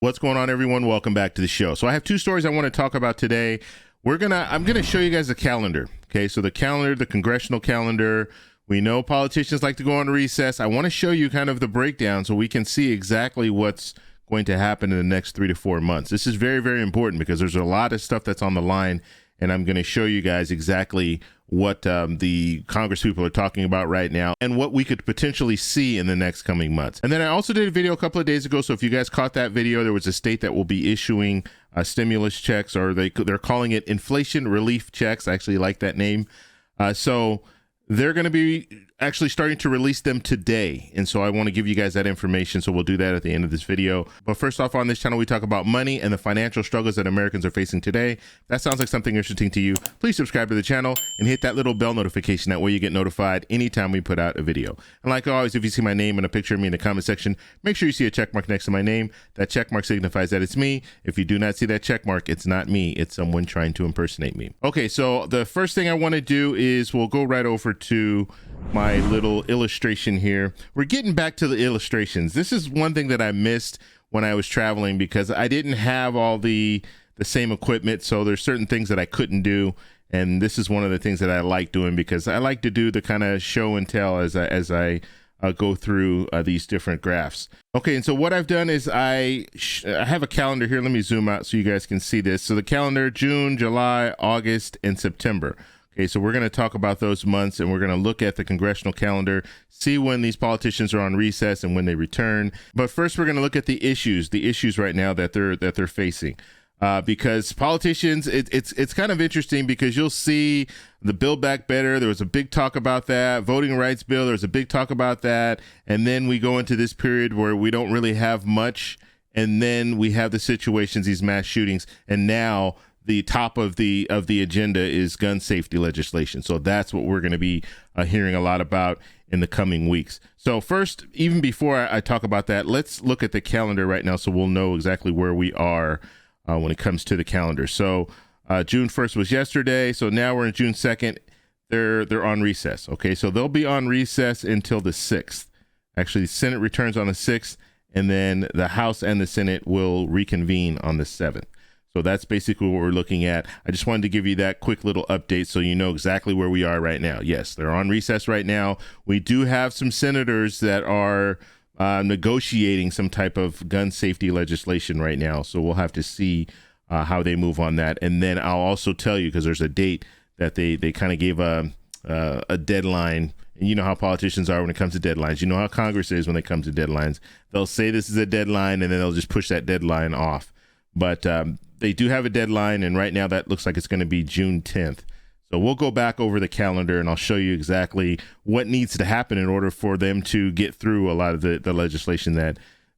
What's going on, everyone? Welcome back to the show. So I have two stories I want to talk about today. I'm gonna show you guys the calendar. Okay, so the calendar, the congressional calendar. We know politicians like to go on recess. I want to show you kind of the breakdown so we can see exactly what's going to happen in the next 3 to 4 months. This is very, very important because there's a lot of stuff that's on the line, and I'm going to show you guys exactly what the Congress people are talking about right now and what we could potentially see in the next coming months. And then I also did a video a couple of days ago, so if you guys caught that video, there was a state that will be issuing stimulus checks, or they're calling it inflation relief checks. I actually like that name. So they're going to be actually starting to release them today. And so I want to give you guys that information. So we'll do that at the end of this video. But first off, on this channel, we talk about money and the financial struggles that Americans are facing today. If that sounds like something interesting to you, please subscribe to the channel and hit that little bell notification. That way you get notified anytime we put out a video. And like always, if you see my name and a picture of me in the comment section, make sure you see a check mark next to my name. That check mark signifies that it's me. If you do not see that check mark, it's not me. It's someone trying to impersonate me. Okay, so the first thing I want to do is we'll go right over to my little illustration here. We're getting back to the illustrations. This is one thing that I missed when I was traveling because I didn't have all the same equipment. So there's certain things that I couldn't do. And this is one of the things that I like doing because I like to do the kind of show and tell as I go through these different graphs. Okay, and so what I've done is I have a calendar here. Let me zoom out so you guys can see this. So the calendar, June, July, August, and September. Okay, so we're going to talk about those months, and we're going to look at the congressional calendar, see when these politicians are on recess and when they return. But first, we're going to look at the issues right now that they're facing. Because politicians, it's kind of interesting because you'll see the Build Back Better. There was a big talk about that. Voting rights bill, there was a big talk about that. And then we go into this period where we don't really have much. And then we have the situations, these mass shootings, and now the top of the agenda is gun safety legislation. So that's what we're going to be hearing a lot about in the coming weeks. So first, even before I talk about that, let's look at the calendar right now so we'll know exactly where we are when it comes to the calendar. So June 1st was yesterday. So now we're in June 2nd. They're on recess. Okay, so they'll be on recess until the 6th. Actually, the Senate returns on the 6th, and then the House and the Senate will reconvene on the 7th. So that's basically what we're looking at. I just wanted to give you that quick little update so you know exactly where we are right now. Yes, they're on recess right now. We do have some senators that are negotiating some type of gun safety legislation right now. So we'll have to see how they move on that. And then I'll also tell you, because there's a date that they kind of gave a deadline. And you know how politicians are when it comes to deadlines. You know how Congress is when it comes to deadlines. They'll say this is a deadline, and then they'll just push that deadline off. But they do have a deadline, and right now that looks like it's going to be June 10th. So we'll go back over the calendar, and I'll show you exactly what needs to happen in order for them to get through a lot of the legislation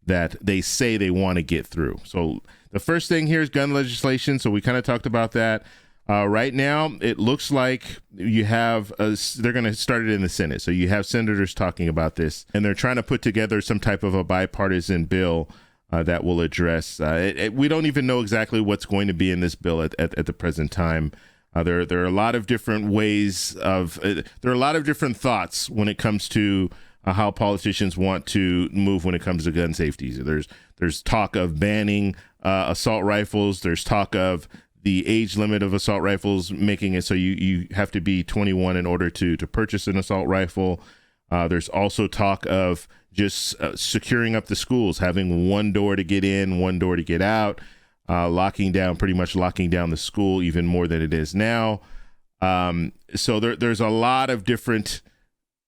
that they say they want to get through. So the first thing here is gun legislation. So we kind of talked about that. Right now, it looks like you have they're going to start it in the Senate. So you have senators talking about this, and they're trying to put together some type of a bipartisan bill that will address. We don't even know exactly what's going to be in this bill at the present time. There are a lot of different ways of. There are a lot of different thoughts when it comes to how politicians want to move when it comes to gun safety. There's talk of banning assault rifles. There's talk of the age limit of assault rifles, making it so you have to be 21 in order to purchase an assault rifle. There's also talk of just securing up the schools, having one door to get in, one door to get out, pretty much locking down the school even more than it is now. So there's a lot of different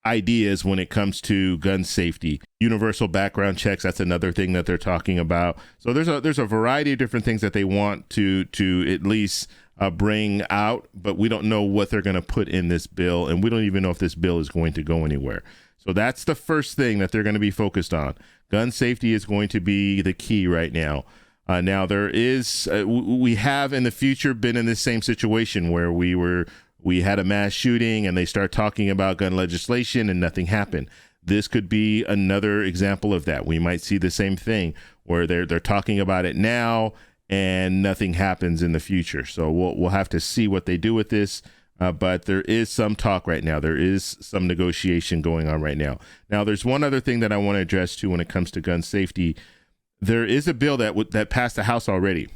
ideas when it comes to gun safety. Universal background checks, that's another thing that they're talking about. So there's a variety of different things that they want to at least bring out, but we don't know what they're going to put in this bill, and we don't even know if this bill is going to go anywhere. So that's the first thing that they're going to be focused on. Gun safety is going to be the key right now. Now there is, we have in the future been in this same situation where we had a mass shooting and they start talking about gun legislation and nothing happened. This could be another example of that. We might see the same thing where they're talking about it now and nothing happens in the future. So we'll have to see what they do with this. But there is some talk right now. There is some negotiation going on right now. Now, there's one other thing that I want to address too when it comes to gun safety. there is a bill that passed the House already,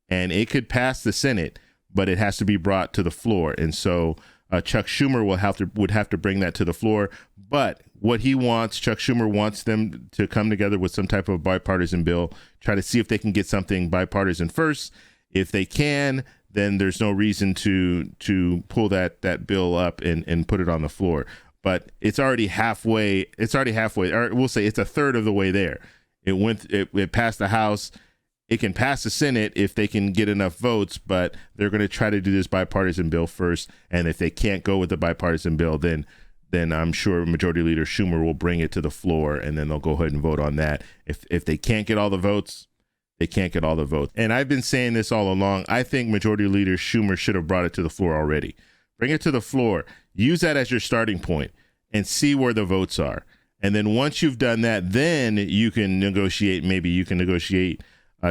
and it could pass the Senate, but it has to be brought to the floor. And so Chuck Schumer would have to bring that to the floor. But what he wants, Chuck Schumer wants them to come together with some type of bipartisan bill, try to see if they can get something bipartisan first. If they can, then there's no reason to pull that bill up and put it on the floor. But it's already halfway. Or we'll say it's a third of the way there. It passed the House. It can pass the Senate if they can get enough votes, but they're going to try to do this bipartisan bill first. And if they can't go with the bipartisan bill, then I'm sure Majority Leader Schumer will bring it to the floor, and then they'll go ahead and vote on that. If they can't get all the votes, they can't get all the votes. And I've been saying this all along. I think Majority Leader Schumer should have brought it to the floor already. Bring it to the floor. Use that as your starting point and see where the votes are. And then once you've done that, then you can negotiate. Maybe you can negotiate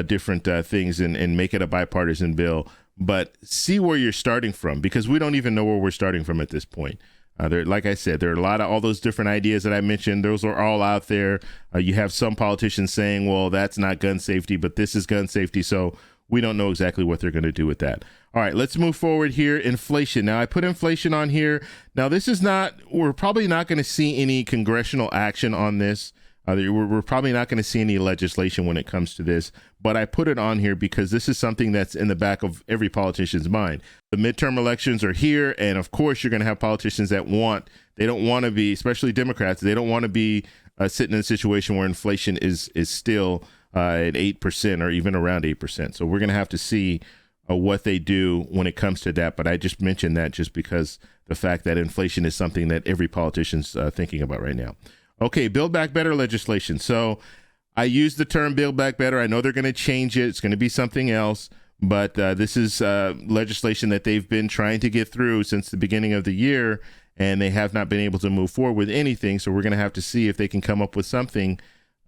different things and make it a bipartisan bill. But see where you're starting from, because we don't even know where we're starting from at this point. Like I said, there are a lot of all those different ideas that I mentioned. Those are all out there. You have some politicians saying, well, that's not gun safety, but this is gun safety. So we don't know exactly what they're going to do with that. All right, let's move forward here. Inflation. Now, I put inflation on here. Now, we're probably not going to see any congressional action on this. We're probably not going to see any legislation when it comes to this, but I put it on here because this is something that's in the back of every politician's mind. The midterm elections are here, and of course, you're going to have politicians that they don't want to be, especially Democrats, they don't want to be sitting in a situation where inflation is still at 8% or even around 8%. So we're going to have to see what they do when it comes to that. But I just mentioned that just because the fact that inflation is something that every politician's thinking about right now. Okay, Build Back Better legislation. So I use the term Build Back Better. I know they're going to change it. It's going to be something else. But this is legislation that they've been trying to get through since the beginning of the year, and they have not been able to move forward with anything. So we're going to have to see if they can come up with something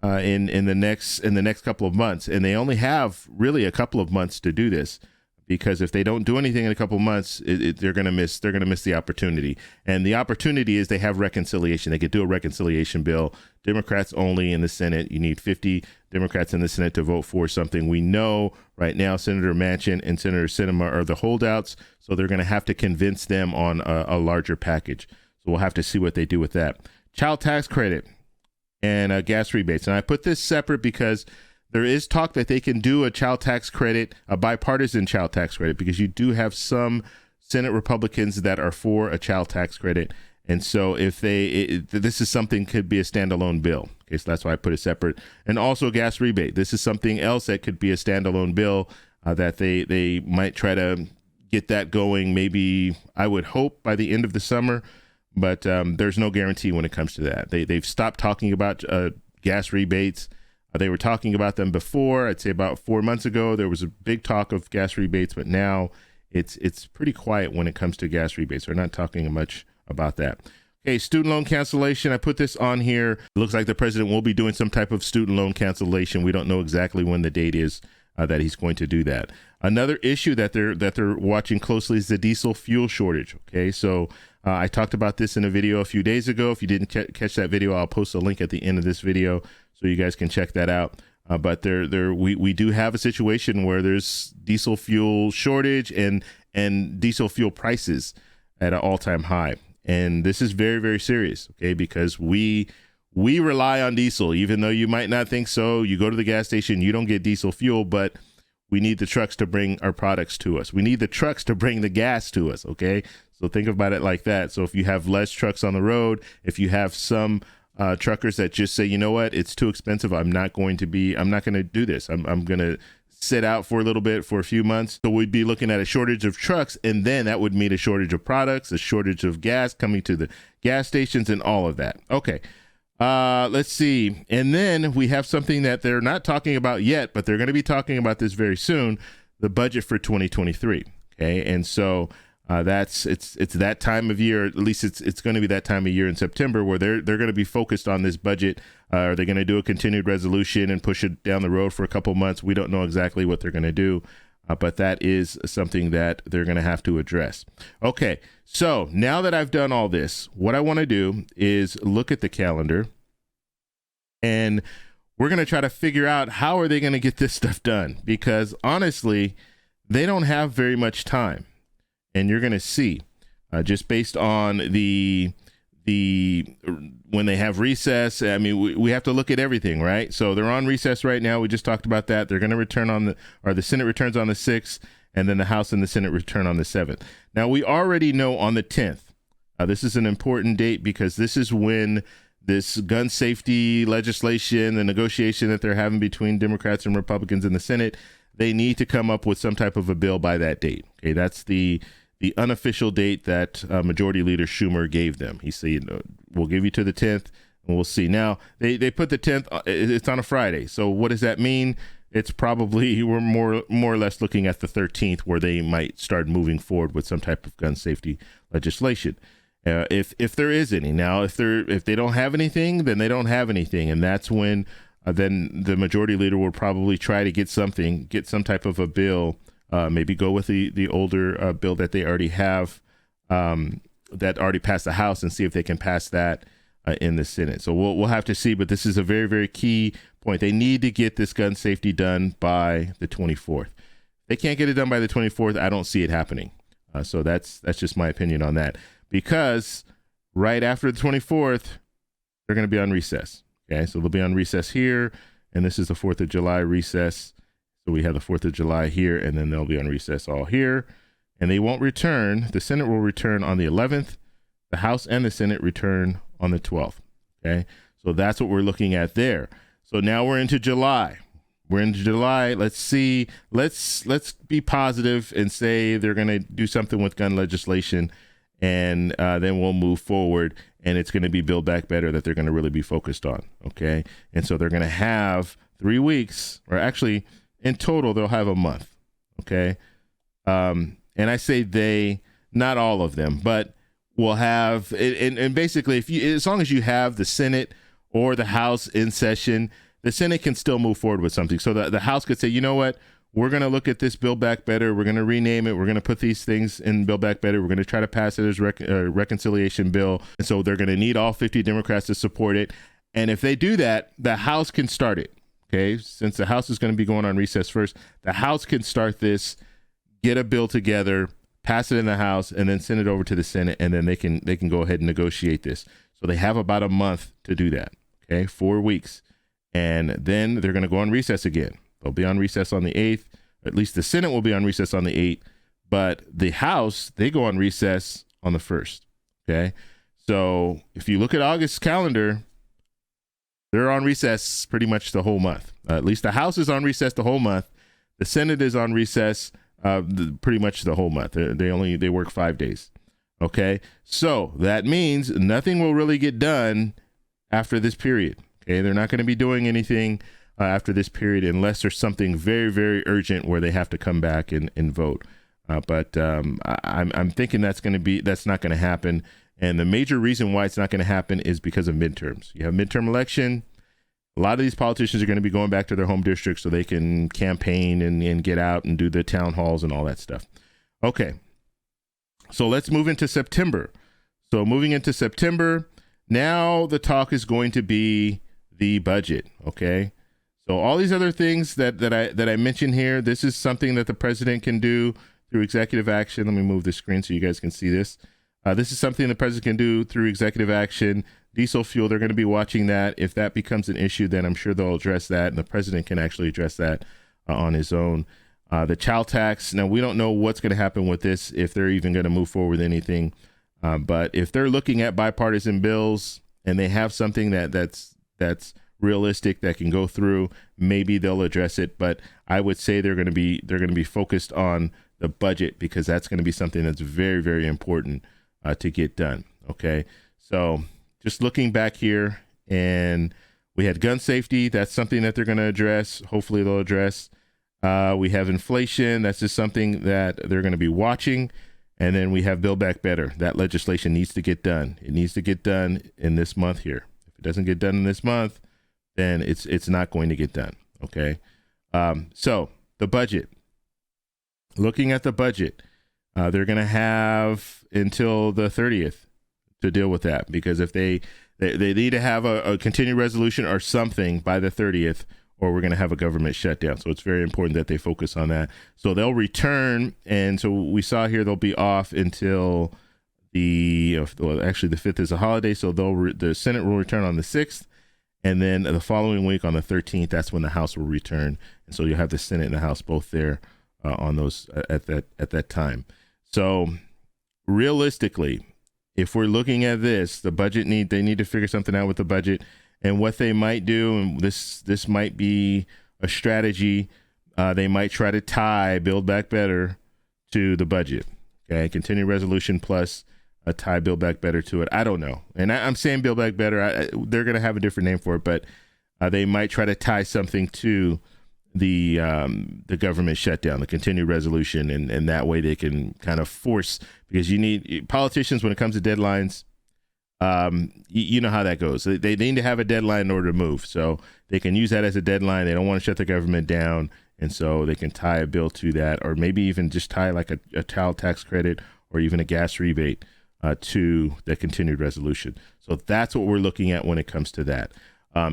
in the next couple of months. And they only have really a couple of months to do this, because if they don't do anything in a couple of months, they're going to miss the opportunity. And the opportunity is they have reconciliation. They could do a reconciliation bill. Democrats only in the Senate. You need 50 Democrats in the Senate to vote for something. We know right now Senator Manchin and Senator Sinema are the holdouts, so they're going to have to convince them on a larger package. So we'll have to see what they do with that. Child tax credit and gas rebates. And I put this separate because there is talk that they can do a child tax credit, a bipartisan child tax credit, because you do have some Senate Republicans that are for a child tax credit. And so if this is something could be a standalone bill. Okay, so that's why I put it separate. And also gas rebate. This is something else that could be a standalone bill that they might try to get that going. Maybe I would hope by the end of the summer, but there's no guarantee when it comes to that. They've stopped talking about gas rebates. They were talking about them before. I'd say about 4 months ago, there was a big talk of gas rebates, but now it's pretty quiet when it comes to gas rebates. They're not talking much about that. Okay, student loan cancellation. I put this on here. It looks like the president will be doing some type of student loan cancellation. We don't know exactly when the date is that he's going to do that. Another issue that they're watching closely is the diesel fuel shortage. Okay, so I talked about this in a video a few days ago. If you didn't catch that video, I'll post a link at the end of this video so you guys can check that out. But we do have a situation where there's diesel fuel shortage and diesel fuel prices at an all-time high. And this is very, very serious, okay, because we rely on diesel, even though you might not think so. You go to the gas station, you don't get diesel fuel, but we need the trucks to bring our products to us. We need the trucks to bring the gas to us, okay? So think about it like that. So if you have less trucks on the road, if you have some truckers that just say, you know what, it's too expensive, I'm not going to do this. I'm going to sit out for a little bit, for a few months. So we'd be looking at a shortage of trucks, and then that would mean a shortage of products, a shortage of gas coming to the gas stations, and all of that. Okay. Let's see. And then we have something that they're not talking about yet, but they're going to be talking about this very soon, the budget for 2023. Okay. And so it's that time of year, at least it's going to be that time of year in September where they're going to be focused on this budget. Are they going to do a continued resolution and push it down the road for a couple months? We don't know exactly what they're going to do, but that is something that they're going to have to address. Okay, so now that I've done all this, what I want to do is look at the calendar. And we're going to try to figure out how are they going to get this stuff done, because honestly, they don't have very much time. And you're going to see just based on the when they have recess. I mean, we have to look at everything, right? So they're on recess right now. We just talked about that. They're going to return on the Senate returns on the 6th, and then the House and the Senate return on the 7th. Now, we already know on the 10th, this is an important date because this is when this gun safety legislation, the negotiation that they're having between Democrats and Republicans in the Senate, they need to come up with some type of a bill by that date. Okay, that's the unofficial date that Majority Leader Schumer gave them. He said, we'll give you to the 10th, and we'll see. Now, they put the 10th, it's on a Friday. So what does that mean? It's probably, we're more or less looking at the 13th, where they might start moving forward with some type of gun safety legislation. If there is any. Now, if they don't have anything, then they don't have anything, and that's when then the majority leader will probably try to get some type of a bill, maybe go with the older bill that they already have, that already passed the House, and see if they can pass that in the Senate. So we'll have to see, but this is a very, very key point. They need to get this gun safety done by the 24th. They can't get it done by the 24th. I don't see it happening. So that's just my opinion on that. Because right after the 24th, they're going to be on recess. Okay, so they'll be on recess here, and this is the 4th of July recess. So we have the 4th of July here, and then they'll be on recess all here. And they won't return. The Senate will return on the 11th. The House and the Senate return on the 12th. Okay, so that's what we're looking at there. So now we're into July. We're into July. Let's see. Let's be positive and say they're going to do something with gun legislation. And then we'll move forward, and it's going to be Build Back Better that they're going to really be focused on. Okay. And so they're going to have 3 weeks, or actually in total, they'll have a month. Okay. And I say they, not all of them, but we'll have, and basically, as long as you have the Senate or the House in session, the Senate can still move forward with something. So the House could say, you know what? We're going to look at this Build Back Better. We're going to rename it. We're going to put these things in Build Back Better. We're going to try to pass it as a reconciliation bill. And so they're going to need all 50 Democrats to support it. And if they do that, the House can start it. Okay. Since the House is going to be going on recess first, the House can start this, get a bill together, pass it in the House, and then send it over to the Senate. And then they can go ahead and negotiate this. So they have about a month to do that. Okay. 4 weeks. And then they're going to go on recess again. They'll be on recess on the 8th. At least the Senate will be on recess on the 8th. But the House, they go on recess on the 1st. Okay. So if you look at August's calendar, they're on recess pretty much the whole month. At least the House is on recess the whole month. The Senate is on recess pretty much the whole month. They work 5 days. Okay. So that means nothing will really get done after this period. Okay. They're not going to be doing anything after this period, unless there's something very, very urgent where they have to come back and vote. But I'm thinking that's not going to happen. And the major reason why it's not going to happen is because of midterms. You have midterm election. A lot of these politicians are going to be going back to their home districts so they can campaign and get out and do the town halls and all that stuff. Okay. So let's move into September. So moving into September, now the talk is going to be the budget. Okay. So all these other things that I mentioned here, this is something that the president can do through executive action. Let me move the screen so you guys can see this. This is something the president can do through executive action. Diesel fuel, they're going to be watching that. If that becomes an issue, then I'm sure they'll address that, and the president can actually address that on his own. The child tax, now we don't know what's going to happen with this, if they're even going to move forward with anything. But if they're looking at bipartisan bills and they have something that's realistic that can go through, maybe they'll address it. But I would say they're going to be focused on the budget, because that's going to be something that's very, very important to get done. Okay, so just looking back here, and we had gun safety. That's something that they're going to address. Hopefully they'll address. We have inflation. That's just something that they're going to be watching. And then we have Build Back Better. That legislation needs to get done. It needs to get done in this month here. If it doesn't get done in this month, then it's not going to get done. Okay. So the budget, looking at the budget, they're going to have until the 30th to deal with that, because if they They need to have a continued resolution or something by the 30th, or we're going to have a government shutdown. So it's very important that they focus on that. So they'll return, and so we saw here they'll be off until the 5th is a holiday, so the Senate will return on the 6th, and then the following week on the 13th, that's when the House will return, and so you'll have the Senate and the House both there on those at that time. So realistically, if we're looking at this, the budget they need to figure something out with the budget. And what they might do, and this might be a strategy, they might try to tie Build Back Better to the budget. Okay, continuing resolution plus a tie Build Back Better to it. I don't know. And I'm saying Build Back Better. They're going to have a different name for it, but they might try to tie something to the government shutdown, the continued resolution, and that way they can kind of force, because you need politicians when it comes to deadlines. You know how that goes. They need to have a deadline in order to move, so they can use that as a deadline. They don't want to shut the government down, and so they can tie a bill to that, or maybe even just tie like a child tax credit or even a gas rebate to the continued resolution. So that's what we're looking at when it comes to that.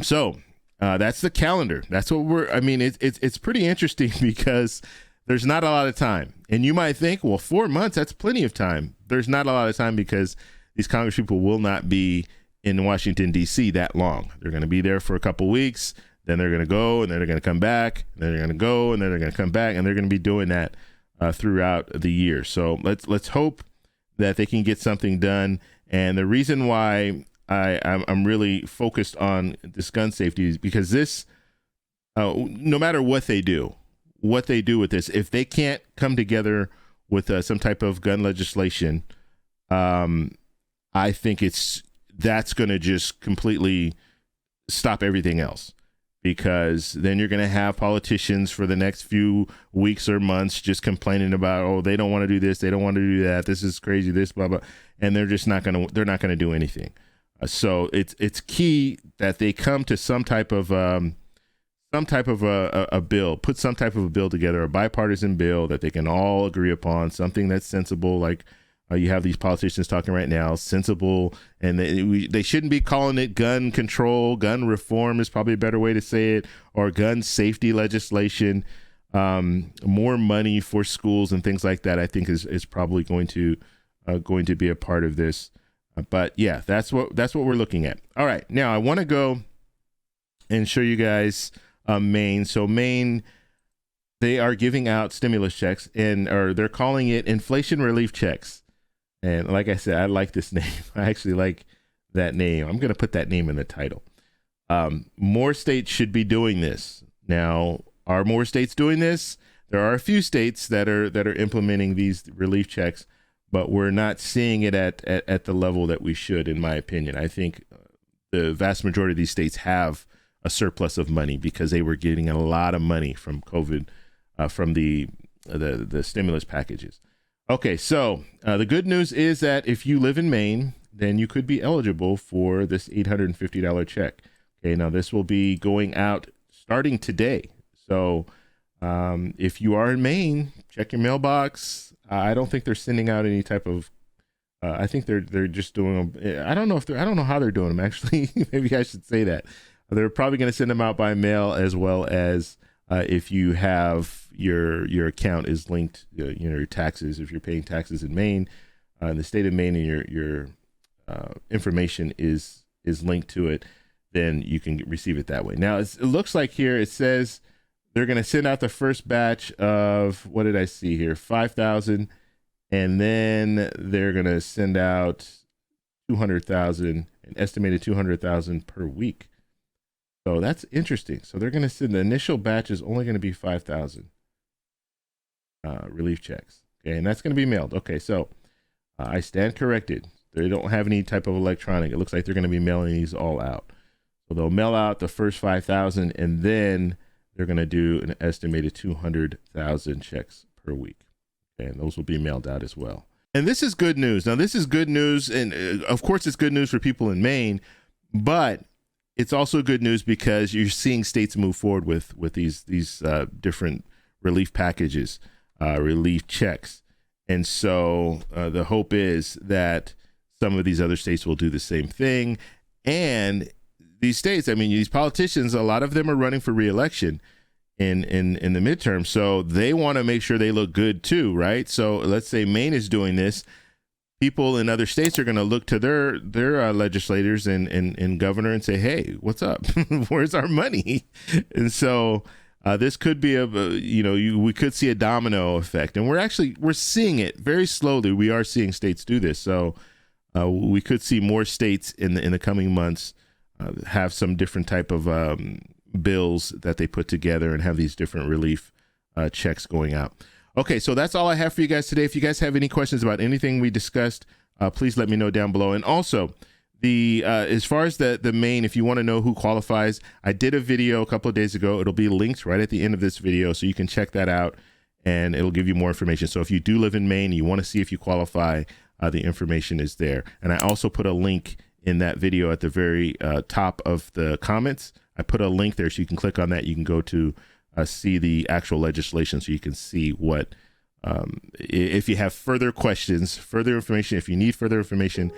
So that's the calendar. That's what it's pretty interesting because there's not a lot of time, and you might think, well, 4 months, that's plenty of time. There's not a lot of time because these Congress people will not be in Washington, D.C. that long. They're going to be there for a couple weeks, then they're going to go, and then they're going to come back, and then they're going to go, and then they're going to come back, and they're going to be doing that throughout the year. So let's hope that they can get something done. And the reason why I'm really focused on this gun safety is because this, no matter what they do with this, if they can't come together with some type of gun legislation, I think that's going to just completely stop everything else, because then you're going to have politicians for the next few weeks or months just complaining about, oh, they don't want to do this, they don't want to do that, this is crazy, this blah blah, and they're not going to do anything. So it's key that they come to some type of a bill, put some type of a bill together, a bipartisan bill that they can all agree upon, something that's sensible, like you have these politicians talking right now, sensible, and they shouldn't be calling it gun control. Gun reform is probably a better way to say it, or gun safety legislation. More money for schools and things like that, I think is probably going to be a part of this. But yeah, that's what we're looking at. All right, now I want to go and show you guys Maine. So Maine, they are giving out stimulus checks, or they're calling it inflation relief checks. And like I said, I like this name. I actually like that name. I'm going to put that name in the title. More states should be doing this. Now, are more states doing this? There are a few states that are implementing these relief checks, but we're not seeing it at the level that we should, in my opinion. I think the vast majority of these states have a surplus of money because they were getting a lot of money from COVID, from the stimulus packages. Okay, so the good news is that if you live in Maine, then you could be eligible for this $850 check. Okay, now this will be going out starting today. So if you are in Maine, check your mailbox. I don't think they're sending out any type of. I think they're just doing them. I don't know how they're doing them actually. Maybe I should say that. They're probably going to send them out by mail, as well as if you have your account is linked, your taxes. If you're paying taxes in Maine, in the state of Maine, and your information is linked to it, then you can receive it that way. Now it looks like here it says they're going to send out the first batch of, what did I see here, 5,000, and then they're going to send out 200,000, an estimated 200,000 per week. So that's interesting. So they're going to send, the initial batch is only going to be 5,000 relief checks. Okay, and that's going to be mailed. Okay, so I stand corrected. They don't have any type of electronic. It looks like they're going to be mailing these all out. So they'll mail out the first 5,000, and then they're going to do an estimated 200,000 checks per week. Okay, and those will be mailed out as well. And this is good news. Now, this is good news, and of course, it's good news for people in Maine, but it's also good news because you're seeing states move forward with these different relief packages, relief checks. And so the hope is that some of these other states will do the same thing. And these states, I mean, these politicians, a lot of them are running for re-election in the midterm, so they want to make sure they look good too, right? So let's say Maine is doing this. People in other states are going to look to their legislators and governor and say, hey, what's up? Where's our money? And so this could be we could see a domino effect, and we're seeing it very slowly. We are seeing states do this, so we could see more states in the coming months have some different type of bills that they put together and have these different relief checks going out. Okay, so that's all I have for you guys today. If you guys have any questions about anything we discussed, please let me know down below. And also, as far as the Maine, if you want to know who qualifies, I did a video a couple of days ago. It'll be linked right at the end of this video, so you can check that out, and it'll give you more information. So if you do live in Maine, you want to see if you qualify, the information is there. And I also put a link in that video at the very top of the comments. I put a link there, so you can click on that. You can go to see the actual legislation, so you can see what, if you have further questions, further information, if you need further information,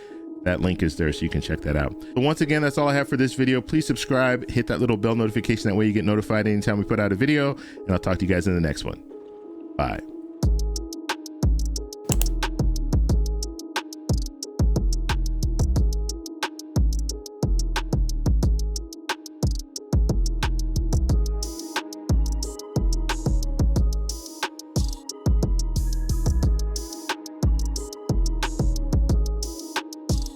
that link is there, so you can check that out. But once again, that's all I have for this video. Please subscribe, hit that little bell notification. That way you get notified anytime we put out a video, and I'll talk to you guys in the next one. Bye.